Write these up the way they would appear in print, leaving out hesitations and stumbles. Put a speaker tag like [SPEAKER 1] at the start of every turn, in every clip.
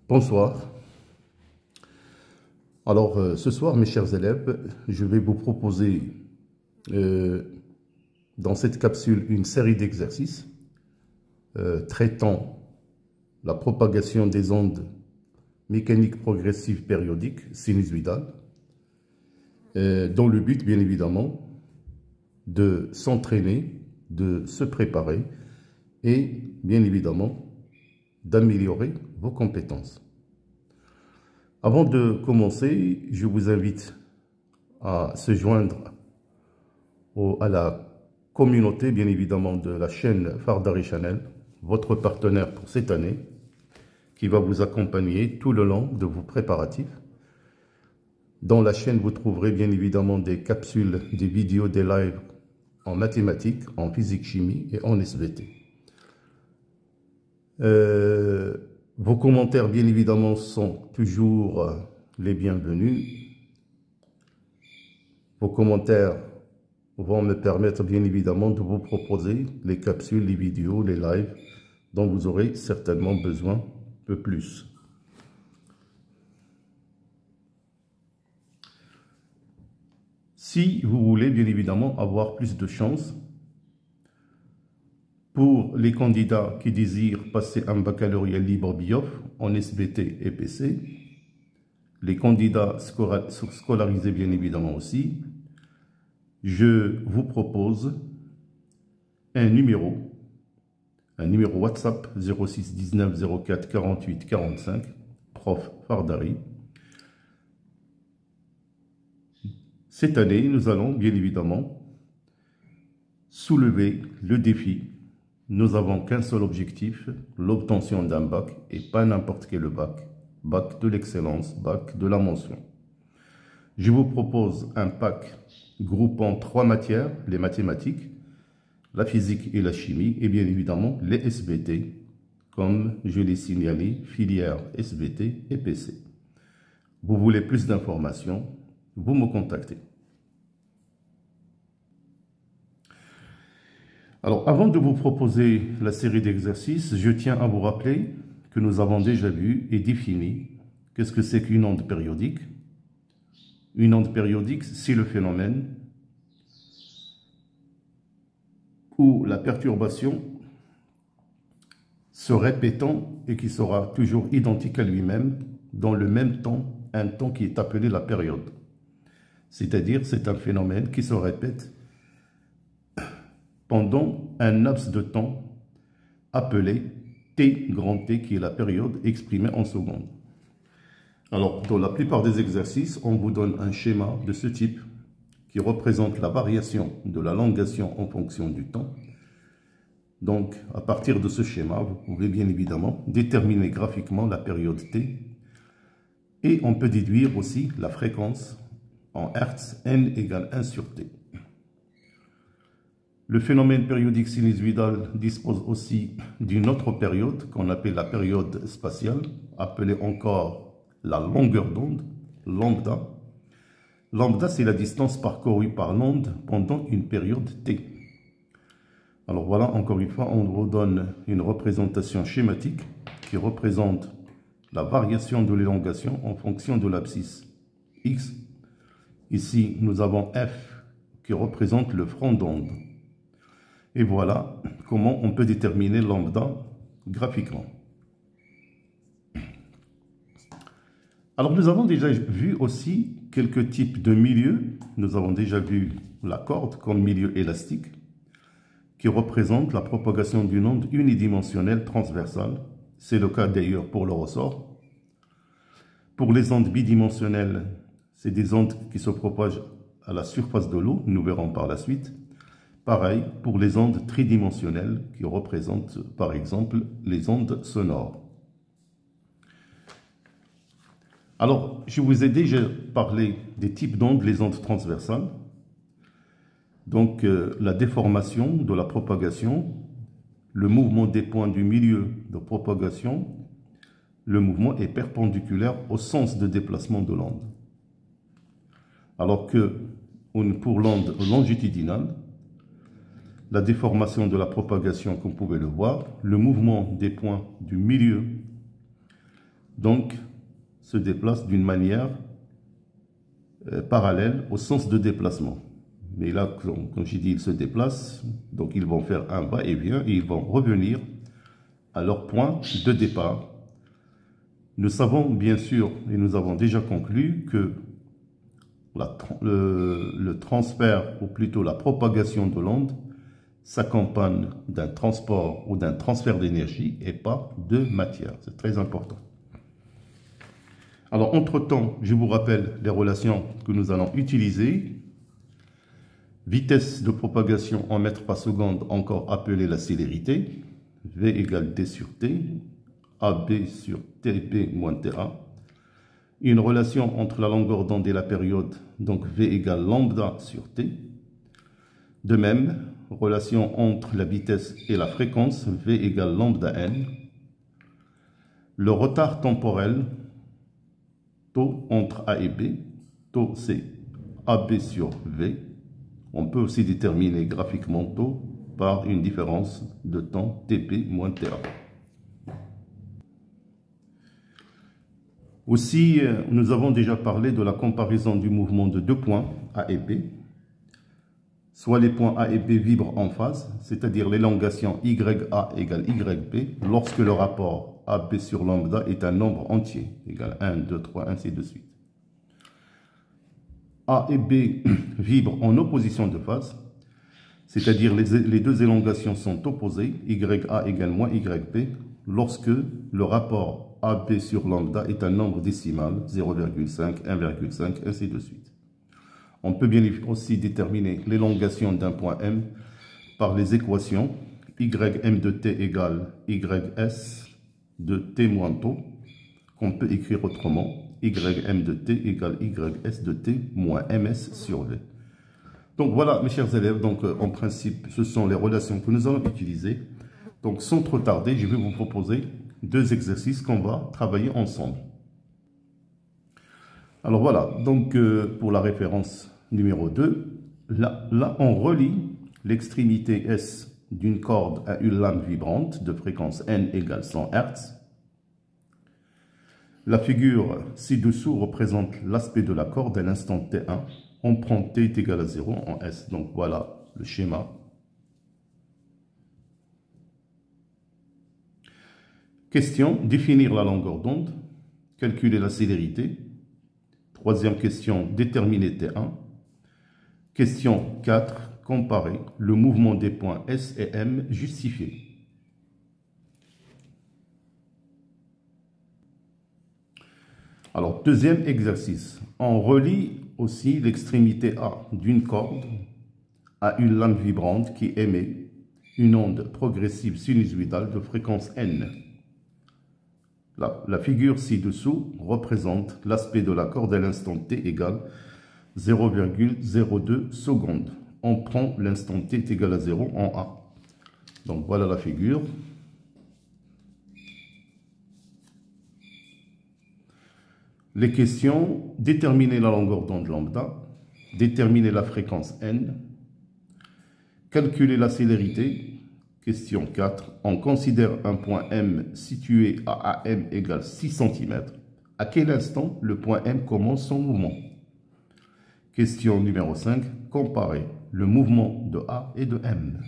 [SPEAKER 1] Bonsoir. Alors, ce soir, mes chers élèves, je vais vous proposer dans cette capsule une série d'exercices traitant la propagation des ondes mécaniques progressives périodiques sinusoïdales, dans le but, bien évidemment, de s'entraîner, de se préparer et, bien évidemment, d'améliorer vos compétences. Avant de commencer, je vous invite à se joindre à la communauté, bien évidemment, de la chaîne Fardari Channel, votre partenaire pour cette année, qui va vous accompagner tout le long de vos préparatifs. Dans la chaîne, vous trouverez bien évidemment des capsules, des vidéos, des lives en mathématiques, en physique-chimie et en SVT. Vos commentaires, bien évidemment, sont toujours les bienvenus. Vos commentaires vont me permettre, bien évidemment, de vous proposer les capsules, les vidéos, les lives dont vous aurez certainement besoin de plus. Si vous voulez, bien évidemment, avoir plus de chance, pour les candidats qui désirent passer un baccalauréat libre BIOF en SVT et PC, les candidats scolarisés bien évidemment aussi, je vous propose un numéro WhatsApp 06 19 04 48 45, prof Fardari. Cette année, nous allons bien évidemment soulever le défi. Nous n'avons qu'un seul objectif, l'obtention d'un bac, et pas n'importe quel bac, bac de l'excellence, bac de la mention. Je vous propose un pack groupant 3 matières, les mathématiques, la physique et la chimie, et bien évidemment les SVT, comme je l'ai signalé, filière SVT et PC. Vous voulez plus d'informations, vous me contactez. Alors, avant de vous proposer la série d'exercices, je tiens à vous rappeler que nous avons déjà vu et défini qu'est-ce que c'est qu'une onde périodique. Une onde périodique, c'est le phénomène où la perturbation se répétant et qui sera toujours identique à lui-même dans le même temps, un temps qui est appelé la période. C'est-à-dire, c'est un phénomène qui se répète pendant un laps de temps appelé T grand T, qui est la période exprimée en secondes. Alors, dans la plupart des exercices, on vous donne un schéma de ce type qui représente la variation de la longation en fonction du temps. Donc, à partir de ce schéma, vous pouvez bien évidemment déterminer graphiquement la période T et on peut déduire aussi la fréquence en Hertz, n égale 1 sur T. Le phénomène périodique sinusoïdal dispose aussi d'une autre période qu'on appelle la période spatiale, appelée encore la longueur d'onde, lambda. Lambda, c'est la distance parcourue par l'onde pendant une période T. Alors voilà, encore une fois, on vous donne une représentation schématique qui représente la variation de l'élongation en fonction de l'abscisse X. Ici, nous avons F qui représente le front d'onde. Et voilà comment on peut déterminer lambda graphiquement. Alors nous avons déjà vu aussi quelques types de milieux. Nous avons déjà vu la corde comme milieu élastique qui représente la propagation d'une onde unidimensionnelle transversale. C'est le cas d'ailleurs pour le ressort. Pour les ondes bidimensionnelles, c'est des ondes qui se propagent à la surface de l'eau, nous verrons par la suite. Pareil pour les ondes tridimensionnelles qui représentent par exemple les ondes sonores. Alors, je vous ai déjà parlé des types d'ondes, les ondes transversales. Donc, la déformation de la propagation, le mouvement des points du milieu de propagation, le mouvement est perpendiculaire au sens de déplacement de l'onde. Alors que pour l'onde longitudinale, la déformation de la propagation, comme vous pouvez le voir, le mouvement des points du milieu donc se déplace d'une manière parallèle au sens de déplacement. Mais là, comme j'ai dit, ils se déplacent, donc ils vont faire un va-et-vient et ils vont revenir à leur point de départ. Nous savons bien sûr, et nous avons déjà conclu, que le transfert, ou plutôt la propagation de l'onde, s'accompagne d'un transport ou d'un transfert d'énergie et pas de matière. C'est très important. Alors, entre-temps, je vous rappelle les relations que nous allons utiliser. Vitesse de propagation en mètres par seconde, encore appelée la célérité. V égale D sur T. AB sur TB moins TA. Une relation entre la longueur d'onde et la période, donc V égale lambda sur T. De même, relation entre la vitesse et la fréquence, V égale lambda n. Le retard temporel, taux entre A et B, taux c'est AB sur V. On peut aussi déterminer graphiquement taux par une différence de temps TP moins TA. Aussi, nous avons déjà parlé de la comparaison du mouvement de deux points, A et B. Soit les points A et B vibrent en phase, c'est-à-dire l'élongation YA égale YB, lorsque le rapport AB sur lambda est un nombre entier, égale 1, 2, 3, ainsi de suite. A et B vibrent en opposition de phase, c'est-à-dire les deux élongations sont opposées, YA égale moins YB, lorsque le rapport AB sur lambda est un nombre décimal, 0,5, 1,5, ainsi de suite. On peut bien aussi déterminer l'élongation d'un point M par les équations ym de t égale ys de t moins taux, qu'on peut écrire autrement, ym de t égale ys de t moins ms sur v. Donc voilà, mes chers élèves, donc en principe, ce sont les relations que nous allons utiliser. Donc sans trop tarder, je vais vous proposer deux exercices qu'on va travailler ensemble. Alors voilà, donc pour la référence numéro 2, là on relie l'extrémité S d'une corde à une lame vibrante de fréquence N égale 100 Hz. La figure ci-dessous représente l'aspect de la corde à l'instant T1. On prend T est égal à 0 en S. Donc voilà le schéma. Question, définir la longueur d'onde, calculer la célérité. Troisième question, déterminer T1. Question 4, comparer le mouvement des points S et M justifié. Alors, deuxième exercice, on relie aussi l'extrémité A d'une corde à une lame vibrante qui émet une onde progressive sinusoïdale de fréquence N. La figure ci-dessous représente l'aspect de la corde à l'instant T égale 0,02 secondes. On prend l'instant T est égal à 0 en A. Donc voilà la figure. Les questions, déterminer la longueur d'onde lambda, déterminer la fréquence N, calculer la célérité. Question 4. On considère un point M situé à AM égale 6 cm. À quel instant le point M commence son mouvement? Question numéro 5. Comparer le mouvement de A et de M.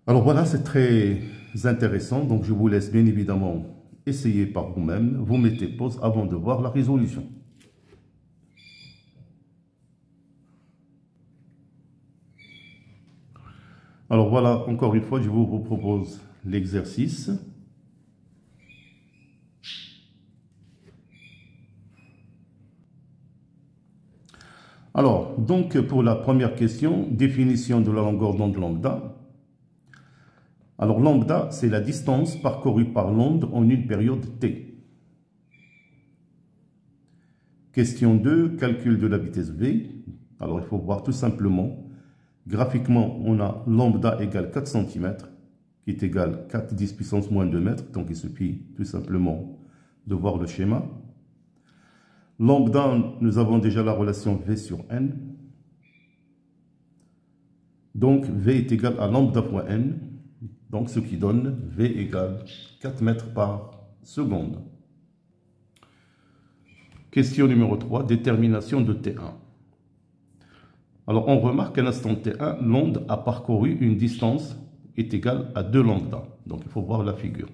[SPEAKER 1] Alors voilà, c'est très intéressant. Donc je vous laisse bien évidemment essayer par vous-même. Vous mettez pause avant de voir la résolution. Alors voilà, encore une fois, je vous propose l'exercice. Alors, donc pour la première question, définition de la longueur d'onde lambda. Alors lambda, c'est la distance parcourue par l'onde en une période t. Question 2, calcul de la vitesse v. Alors il faut voir tout simplement. Graphiquement, on a lambda égale 4 cm, qui est égal 4 10 puissance moins 2 mètres. Donc, il suffit tout simplement de voir le schéma. Lambda, nous avons déjà la relation V sur N. Donc, V est égal à lambda fois N. Donc, ce qui donne V égale 4 mètres par secondes. Question numéro 3, détermination de T1. Alors, on remarque qu'à l'instant T1, l'onde a parcouru une distance est égale à 2 lambda. Donc, il faut voir la figure.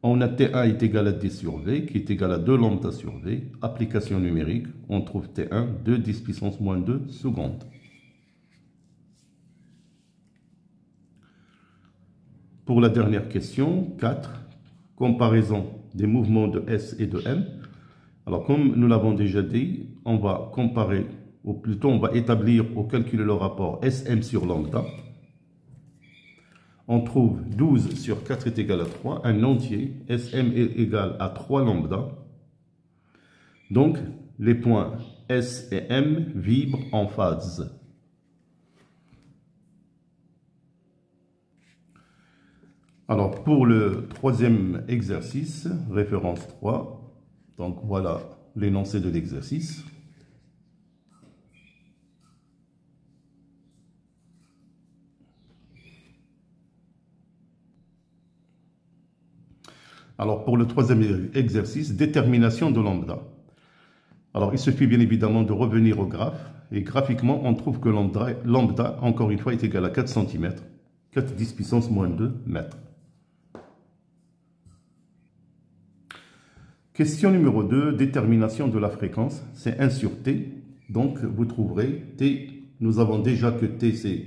[SPEAKER 1] On a T1 est égal à D sur V, qui est égal à 2 lambda sur V. Application numérique, on trouve T1, 2 10 puissance moins 2 secondes. Pour la dernière question, 4, comparaison des mouvements de S et de M. Alors, comme nous l'avons déjà dit, on va comparer, ou plutôt on va établir ou calculer le rapport SM sur lambda. On trouve 12 sur 4 est égal à 3, un entier, SM est égal à 3 lambda. Donc, les points S et M vibrent en phase. Alors, pour le troisième exercice, référence 3, donc voilà l'énoncé de l'exercice. Alors, pour le troisième exercice, détermination de lambda. Alors, il suffit bien évidemment de revenir au graphe. Et graphiquement, on trouve que lambda, encore une fois, est égal à 4 cm. 4 10 puissance moins 2 mètres. Question numéro 2, détermination de la fréquence. C'est 1 sur T. Donc, vous trouverez T. Nous avons déjà que T, c'est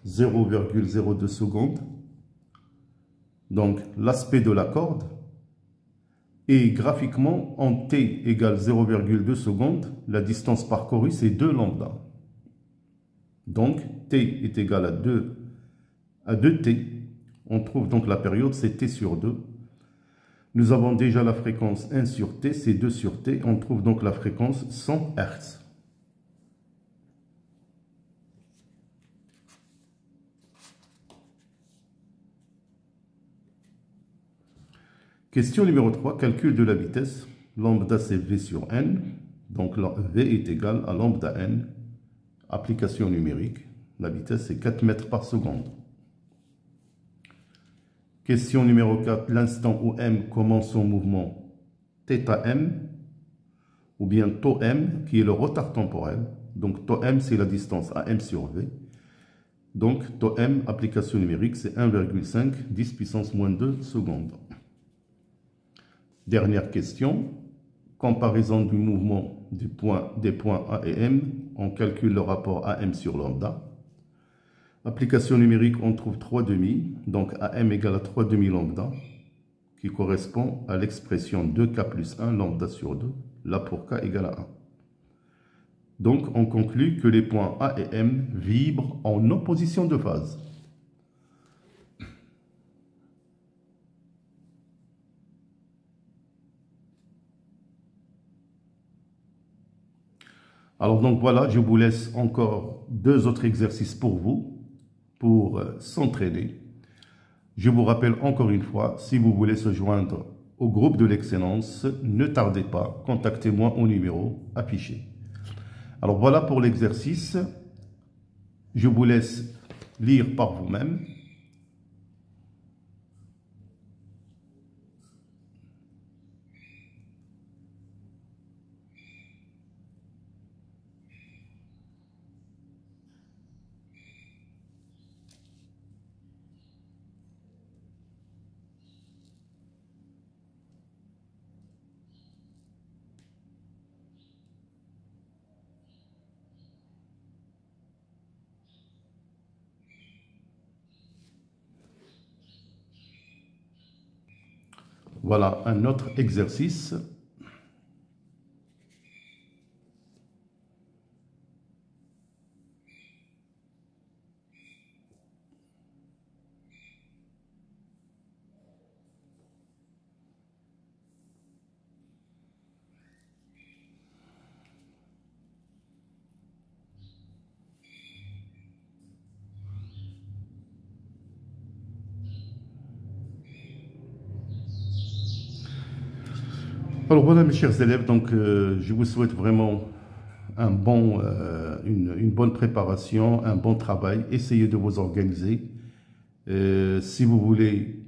[SPEAKER 1] 0,02 secondes. Donc, l'aspect de la corde, et graphiquement, en T égale 0,2 secondes, la distance parcourue, c'est 2 lambda. Donc, T est égal à 2T. On trouve donc la période, c'est T sur 2. Nous avons déjà la fréquence 1 sur T, c'est 2 sur T. On trouve donc la fréquence 100 Hz. Question numéro 3, calcul de la vitesse. Lambda, c'est V sur N. Donc, V est égal à lambda N. Application numérique. La vitesse, c'est 4 mètres par seconde. Question numéro 4, l'instant où M commence son mouvement, θm, ou bien tau M, qui est le retard temporel. Donc, tau M, c'est la distance à M sur V. Donc, tau M, application numérique, c'est 1,5, 10 puissance moins 2 secondes. Dernière question, comparaison du mouvement des points A et M, on calcule le rapport AM sur lambda. Application numérique, on trouve 3 demi, donc AM égale à 3 demi lambda, qui correspond à l'expression 2K plus 1 lambda sur 2, là pour K égale à 1. Donc on conclut que les points A et M vibrent en opposition de phase. Alors donc voilà, je vous laisse encore 2 autres exercices pour vous, pour s'entraîner. Je vous rappelle encore une fois, si vous voulez se joindre au groupe de l'excellence, ne tardez pas, contactez-moi au numéro affiché. Alors voilà pour l'exercice, je vous laisse lire par vous-même. Voilà un autre exercice. Alors voilà mes chers élèves, donc je vous souhaite vraiment une bonne préparation, un bon travail. Essayez de vous organiser. Si vous voulez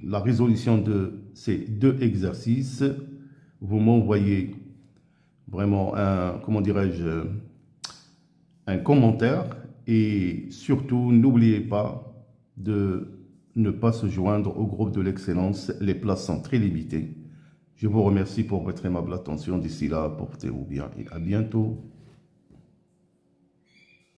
[SPEAKER 1] la résolution de ces 2 exercices, vous m'envoyez vraiment un, comment dirais-je, un commentaire. Et surtout, n'oubliez pas de ne pas se joindre au groupe de l'excellence. Les places sont très limitées. Je vous remercie pour votre aimable attention. D'ici là, portez-vous bien et à bientôt.